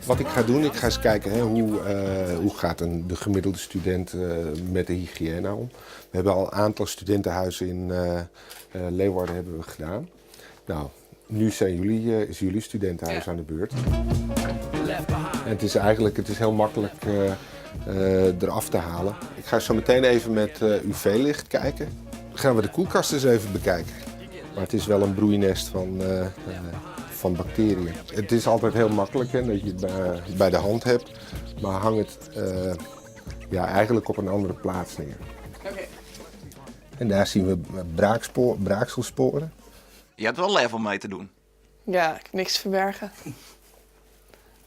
Wat ik ga doen, ik ga eens kijken hoe gaat de gemiddelde student met de hygiëne om. We hebben al een aantal studentenhuizen in Leeuwarden hebben we gedaan. Nou, nu is jullie studentenhuis aan de beurt. En het is heel makkelijk eraf te halen. Ik ga zo meteen even met UV-licht kijken. Dan gaan we de koelkast eens even bekijken. Maar het is wel een broeinest van bacteriën. Het is altijd heel makkelijk dat je het bij de hand hebt, maar hang het eigenlijk op een andere plaats neer. Okay. En daar zien we braakselsporen. Je hebt wel lef om mee te doen. Ja, ik heb niks te verbergen.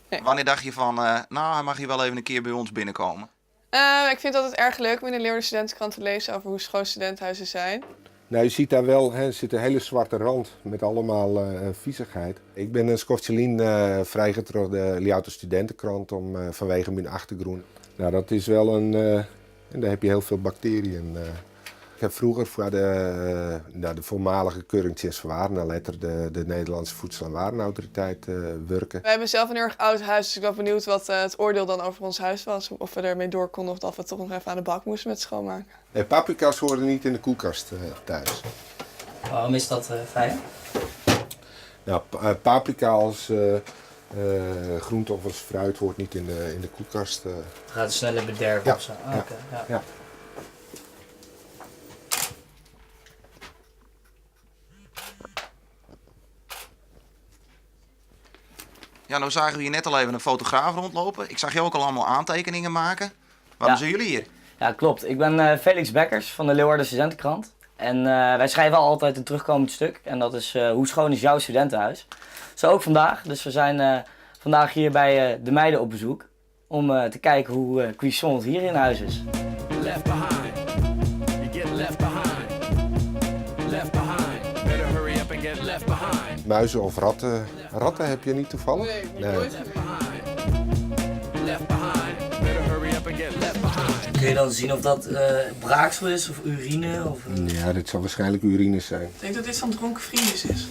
Nee. Wanneer dacht je van, nou hij mag hier wel even een keer bij ons binnenkomen? Ik vind het altijd erg leuk om in de Leeuwarden Studentenkrant te lezen over hoe schoon studentenhuizen zijn. Nou, je ziet daar wel, er zit een hele zwarte rand met allemaal viezigheid. Ik ben een Skofjelien vrijgetrokken Liauwte Studentenkrant vanwege mijn achtergrond. Nou, dat is wel en daar heb je heel veel bacteriën. Ik heb vroeger voor de voormalige Keuringsdienstverwaarnaletter, de Nederlandse Voedsel- en Warenautoriteit, werken. We hebben zelf een heel erg oud huis, dus ik was benieuwd wat het oordeel dan over ons huis was. Of we ermee door konden of dat we toch nog even aan de bak moesten met schoonmaken. Nee, paprika's horen niet in de koelkast thuis. Waarom is dat fijn? Nou, paprika als groente of als fruit hoort niet in de koelkast. Gaat het sneller bederven of zo? Ah, ja. Okay, Ja. Ja, nou zagen we hier net al even een fotograaf rondlopen. Ik zag je ook al allemaal aantekeningen maken. Waarom zijn jullie hier? Ja, klopt. Ik ben Felix Bekkers van de Leeuwarden Studentenkrant. En wij schrijven altijd een terugkomend stuk. En dat is hoe schoon is jouw studentenhuis? Zo ook vandaag. Dus we zijn vandaag hier bij de meiden op bezoek. Om te kijken hoe cuisson het hier in huis is. Left behind. You get left behind. Left behind. Better hurry up and get left behind. Muizen of ratten. Ratten heb je niet toevallig? Nee, nooit. Left behind. Left behind. Better hurry up and get left behind. Kun je dan zien of dat braaksel is of urine? Of, Ja, dit zal waarschijnlijk urine zijn. Ik denk dat dit van dronken vriendjes is.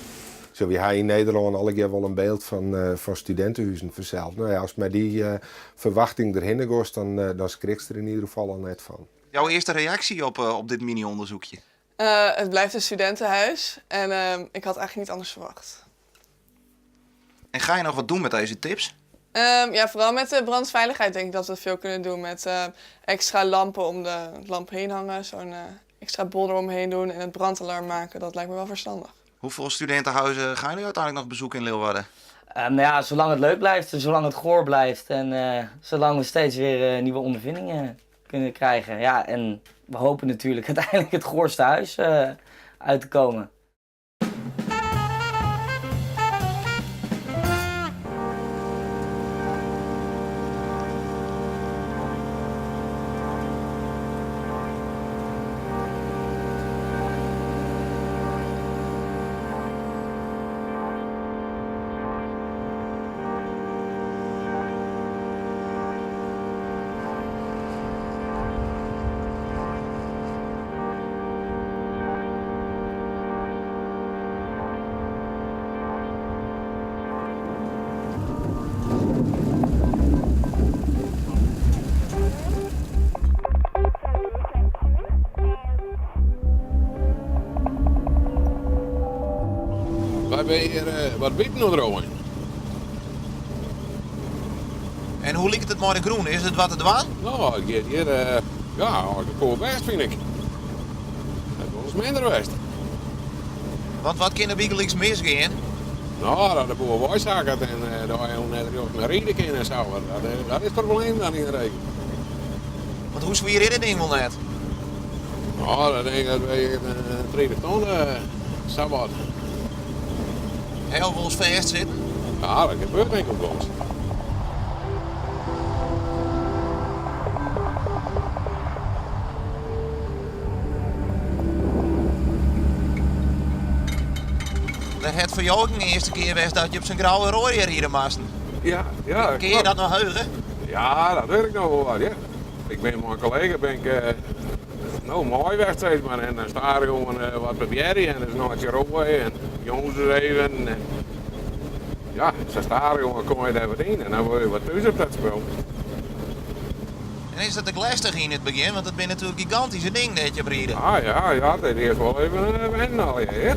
Zo, we hebben in Nederland al een keer wel een beeld van studentenhuizen verzeild. Nou ja, als met die verwachting erheen gaat, dan schrik je er in ieder geval al net van. Jouw eerste reactie op dit mini-onderzoekje? Het blijft een studentenhuis en ik had eigenlijk niet anders verwacht. En ga je nog wat doen met deze tips? Ja, vooral met de brandveiligheid denk ik dat we veel kunnen doen. Met extra lampen om de lamp heen hangen, zo'n extra bol eromheen doen en het brandalarm maken. Dat lijkt me wel verstandig. Hoeveel studentenhuizen gaan jullie uiteindelijk nog bezoeken in Leeuwarden? nou ja, zolang het leuk blijft, zolang het goor blijft en zolang we steeds weer nieuwe ondervindingen kunnen krijgen. Ja, en we hopen natuurlijk uiteindelijk het goorste huis uit te komen. Wij zijn hier wat bieten onderhouden. En hoe lijkt het morgen groen? Is het wat te doen? Nou, ik ga hier, ja, gewoon best vind ik. Het is wel eens minder best. Want wat kan er wiegelijks misgaan? Nou, dat de boer wijszaken en dat je net naar rijden kan en zo. Dat is het probleem dan in de regen. Want hoe zwier je dit ding wel net? Nou, dat denk ik dat we een 3 ton zo wat. Heel veel vast zitten. Ja, dat gebeurt denk ik ook wel eens. Dat het voor jou ook een eerste keer was dat je op zijn grauwe rooier rijden moest. Ja, ja. Kun je dat nog heugen? Ja, dat weet ik nog wel wat, ja. Ik ben met mijn collega nou mooi wedstrijd, maar en dan stadion wat bewerken en dan is nog een rooien en jongens er even. En Ja, ze staan jongen, kom je daar wat in en dan word je wat thuis op dat spel. En is dat ook lastig in het begin? Want het bent natuurlijk een gigantische ding dat je breiden. Ah ja, dat is wel even wennen al, hè?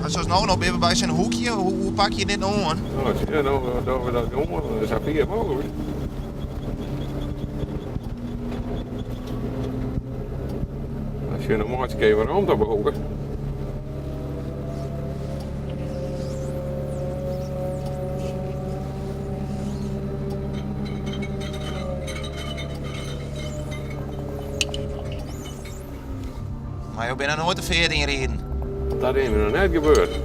Zoals nou nog even bij zijn hoekje, hoe pak je dit nou aan? Nou, zie je, nou doen we dat jongen, dat is 4 mogelijk. Als je een maatje even rond te bogen. Maar je bent er nooit te veer in reden. Dat is me nog net gebeurd.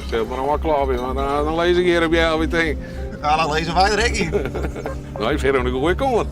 Stel maar nog wat klaar weer, want dan lees ik hier op jou weer tegen. Ja, dan lezen wij er ook in. Nou, ik zeg nog een goede komen.